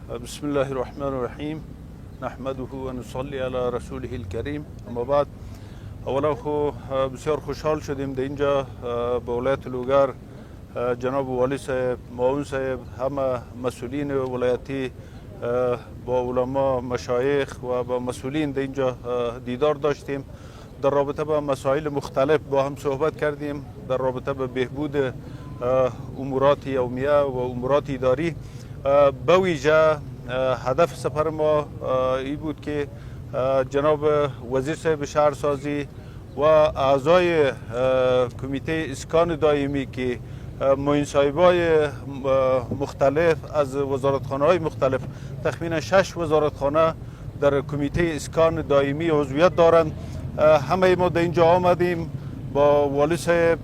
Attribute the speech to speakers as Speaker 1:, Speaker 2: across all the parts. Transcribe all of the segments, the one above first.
Speaker 1: بسم الله الرحمن الرحیم نحمده و نصلی علی رسوله الکریم. اما بعد اولا بسیار خوشحال شدیم در اینجا به ولایت لوگر جناب والی صاحب، معاون صاحب، همه مسئولین ولایتی با علما، مشایخ و با مسئولین در اینجا دیدار داشتیم. در رابطه با مسائل مختلف با هم صحبت کردیم، در رابطه با بهبود امورات یومیه و امورات اداری. به ویژه هدف سفر ما این بود که جناب وزیر صاحب شهرسازی و اعضای کمیته اسکان دائمی که معین صاحبای مختلف از وزارتخانه های مختلف، تخمین 6 وزارتخانه در کمیته اسکان دائمی عضویت دارند، همه ما در اینجا آمدیم با والی صاحب،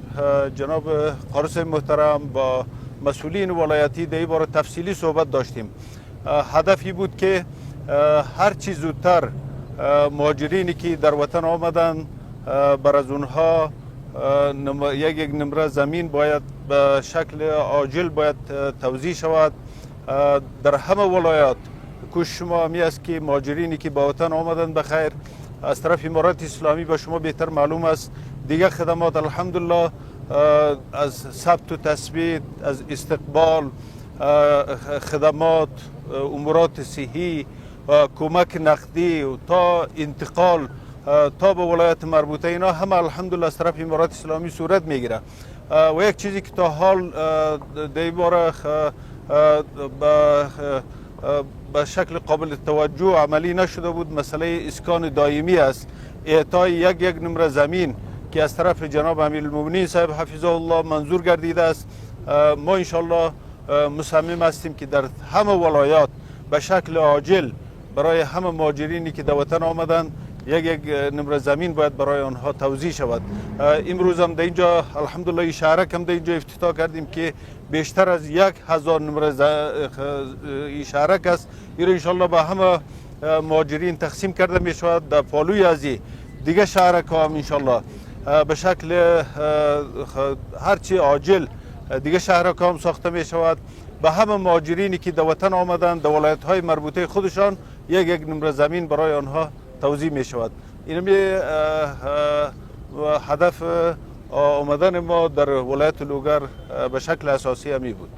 Speaker 1: جناب قاری صاحب محترم، با مسئولین ولایتی در این باره تفصیلی صحبت داشتیم. هدفی بود که هر چی زودتر مهاجرینی که در وطن آمدن بر از اونها یک نمره زمین باید به شکل عاجل باید توزیع شود در همه ولایات. کوشش ما همی است که مهاجرینی که به وطن آمدن بخیر، از طرف امارات اسلامی به شما بهتر معلوم است دیگر خدمات الحمدلله از ثبت و تثبیت، از استقبال، خدمات، امورات صحی، کمک نقدی و تا انتقال تا به ولایت مربوطه، اینا همه الحمدلله از طرف امارات اسلامی صورت میگیره. و یک چیزی که تا حال در این باره به شکل قابل توجه عملی نشده بود، مسئله اسکان دائمی است. اعطای یک نمره زمین که از طرف جناب امیرالمؤمنین صاحب حفظه الله منظور گردیده است. ما انشالله مصمم هستیم که در همه ولایات به شکل عاجل برای همه مهاجرینی که در وطن آمدن یک نمره زمین باید برای آنها توزیع شود. امروز هم در اینجا الحمدلله شهرک هم در اینجا افتتاح کردیم که بیشتر از 1000 نمره شهرک است. این انشالله به همه مهاجرین تقسیم کرده می شود. در پالوی ازی دیگه شهرک هم انشالله به شکل هرچی عاجل دیگه شهرک هم ساخته می شود. به همه مهاجرینی که در وطن آمدن در ولایت های مربوطه خودشان یک نمره زمین برای آنها توزیع می شود. این هدف آمدن ما در ولایت لوگر به شکل اساسی همی بود.